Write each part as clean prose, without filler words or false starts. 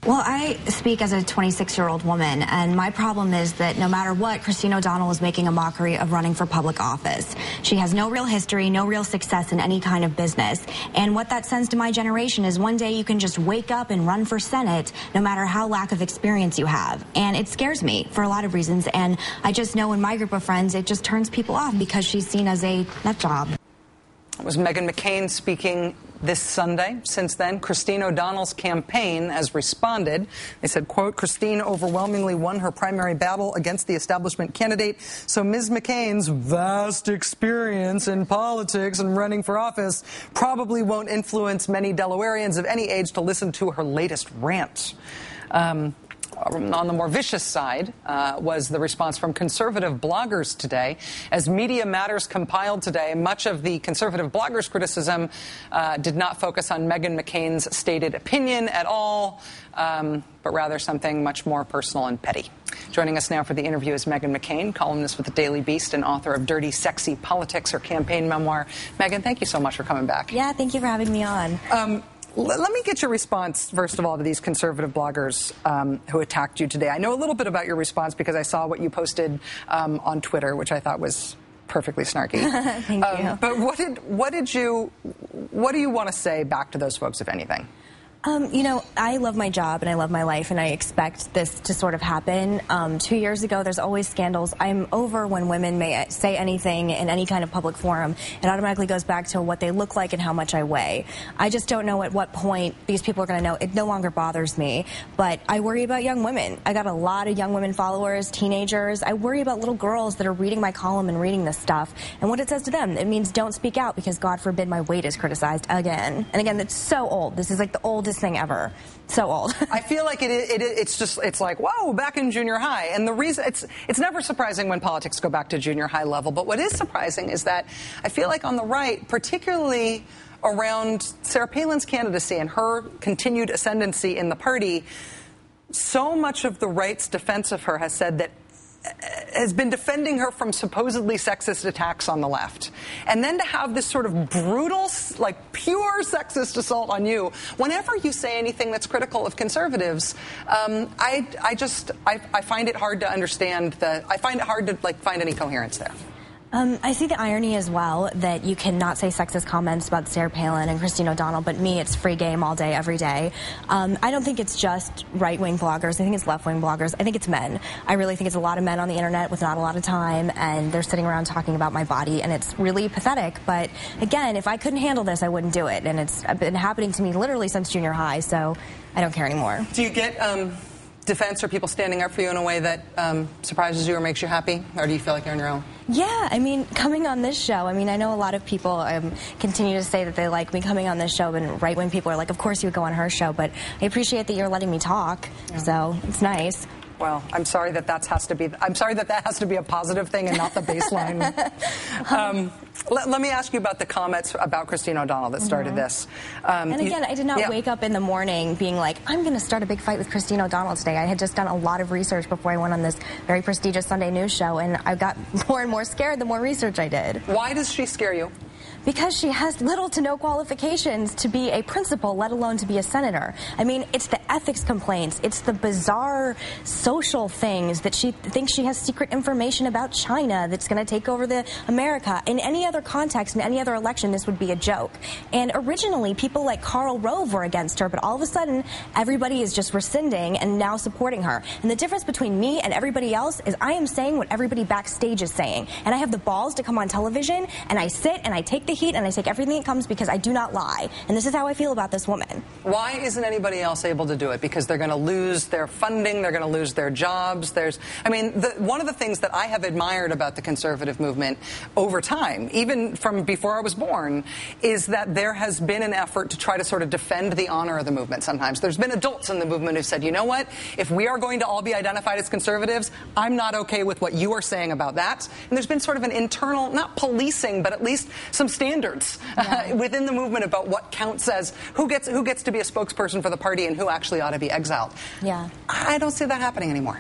Well, I speak as a 26-year-old woman, and my problem is that no matter what, Christine O'Donnell is making a mockery of running for public office. She has no real history, no real success in any kind of business. And what that sends to my generation is one day you can just wake up and run for Senate, no matter how lack of experience you have. And it scares me for a lot of reasons. And I just know in my group of friends, it just turns people off because she's seen as a nut job. It was Meghan McCain speaking this Sunday. Since then, Christine O'Donnell's campaign has responded. They said, quote, Christine overwhelmingly won her primary battle against the establishment candidate, so Ms. McCain's vast experience in politics and running for office probably won't influence many Delawareans of any age to listen to her latest rant. On the more vicious side was the response from conservative bloggers today. As Media Matters compiled today, much of the conservative bloggers' criticism did not focus on Meghan McCain's stated opinion at all, but rather something much more personal and petty. Joining us now for the interview is Meghan McCain, columnist with the Daily Beast and author of Dirty, Sexy Politics, her campaign memoir. Meghan, thank you so much for coming back. Yeah, thank you for having me on. Let me get your response, first of all, to these conservative bloggers who attacked you today. I know a little bit about your response because I saw what you posted on Twitter, which I thought was perfectly snarky. Thank you. But what do you want to say back to those folks, if anything? You know, I love my job and I love my life, and I expect this to sort of happen. 2 years ago, there's always scandals. I'm over when women may say anything in any kind of public forum. It automatically goes back to what they look like and how much I weigh. I just don't know at what point these people are going to know. It no longer bothers me, but I worry about young women. I got a lot of young women followers, teenagers. I worry about little girls that are reading my column and reading this stuff, and what it says to them. It means don't speak out because, God forbid, my weight is criticized again. And again, it's so old. This is like the oldest thing ever. So old. I feel like it's like, whoa, back in junior high. And the reason, it's never surprising when politics go back to junior high level, but what is surprising is that I feel like on the right, particularly around Sarah Palin's candidacy and her continued ascendancy in the party, so much of the right's defense of her has been defending her from supposedly sexist attacks on the left. And then to have this sort of brutal, like pure sexist assault on you, whenever you say anything that's critical of conservatives, I find it hard to understand I find it hard to find any coherence there. I see the irony as well that you cannot say sexist comments about Sarah Palin and Christine O'Donnell, but me, it's free game all day, every day. I don't think it's just right-wing bloggers. I think it's left-wing bloggers. I think it's men. I really think it's a lot of men on the internet with not a lot of time, and they're sitting around talking about my body, and it's really pathetic. But again, if I couldn't handle this, I wouldn't do it, and it's been happening to me literally since junior high, so I don't care anymore. Do you get defense or people standing up for you in a way that surprises you or makes you happy? Or do you feel like you're on your own? Yeah, I mean, coming on this show, I mean, I know a lot of people continue to say that they like me coming on this show, and right-wing people are like, of course you would go on her show, but I appreciate that you're letting me talk, so it's nice. Well, I'm sorry that has to be a positive thing and not the baseline. Let me ask you about the comments about Christine O'Donnell that started this. And again, I did not wake up in the morning being like, I'm going to start a big fight with Christine O'Donnell today. I had just done a lot of research before I went on this very prestigious Sunday news show, and I got more and more scared the more research I did. Why does she scare you? Because she has little to no qualifications to be a principal, let alone to be a senator. I mean, it's the ethics complaints. It's the bizarre social things that she thinks she has secret information about China that's going to take over America. In any other context, in any other election, this would be a joke. And originally, people like Karl Rove were against her, but all of a sudden, everybody is just rescinding and now supporting her. And the difference between me and everybody else is I am saying what everybody backstage is saying. And I have the balls to come on television, and I sit and I take the heat and I take everything that comes because I do not lie. And this is how I feel about this woman. Why isn't anybody else able to do it? Because they're going to lose their funding, they're going to lose their jobs. One of the things that I have admired about the conservative movement over time, even from before I was born, is that there has been an effort to try to sort of defend the honor of the movement sometimes. There's been adults in the movement who said, you know what, if we are going to all be identified as conservatives, I'm not okay with what you are saying about that. And there's been sort of an internal, not policing, but at least some standards within the movement about what counts as who gets to be a spokesperson for the party and who actually ought to be exiled. Yeah. I don't see that happening anymore.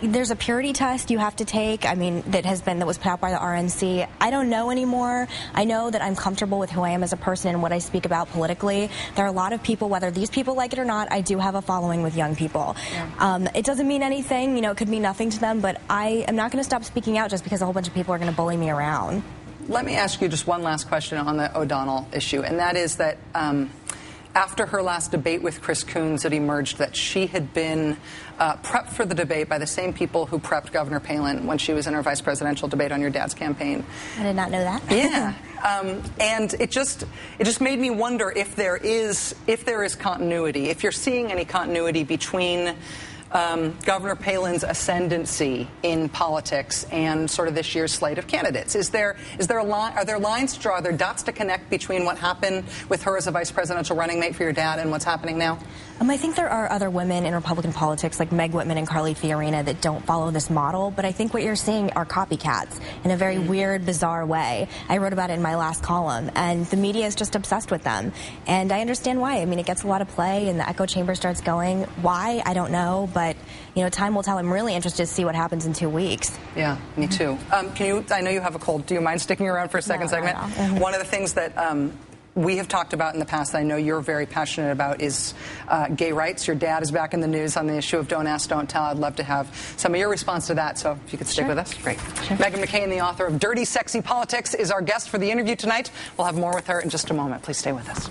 There's a purity test you have to take, that was put out by the RNC. I don't know anymore. I know that I'm comfortable with who I am as a person and what I speak about politically. There are a lot of people, whether these people like it or not, I do have a following with young people. Yeah. It doesn't mean anything, it could mean nothing to them, but I am not going to stop speaking out just because a whole bunch of people are going to bully me around. Let me ask you just one last question on the O'Donnell issue, and that is that after her last debate with Chris Coons, it emerged that she had been prepped for the debate by the same people who prepped Governor Palin when she was in her vice presidential debate on your dad's campaign. I did not know that. Yeah. And it just made me wonder if there is continuity, if you're seeing any continuity between Governor Palin's ascendancy in politics and sort of this year's slate of candidates. Are there lines to draw, are there dots to connect between what happened with her as a vice presidential running mate for your dad and what's happening now? I think there are other women in Republican politics like Meg Whitman and Carly Fiorina that don't follow this model, but I think what you're seeing are copycats in a very weird, bizarre way. I wrote about it in my last column, and the media is just obsessed with them. And I understand why. It gets a lot of play, and the echo chamber starts going. Why? I don't know, but time will tell. I'm really interested to see what happens in 2 weeks. Yeah, me too. I know you have a cold. Do you mind sticking around for a second segment? One of the things that we have talked about in the past that I know you're very passionate about is gay rights. Your dad is back in the news on the issue of Don't Ask, Don't Tell. I'd love to have some of your response to that, so if you could stick with us. Great. Sure. Meghan McCain, the author of Dirty Sexy Politics, is our guest for the interview tonight. We'll have more with her in just a moment. Please stay with us.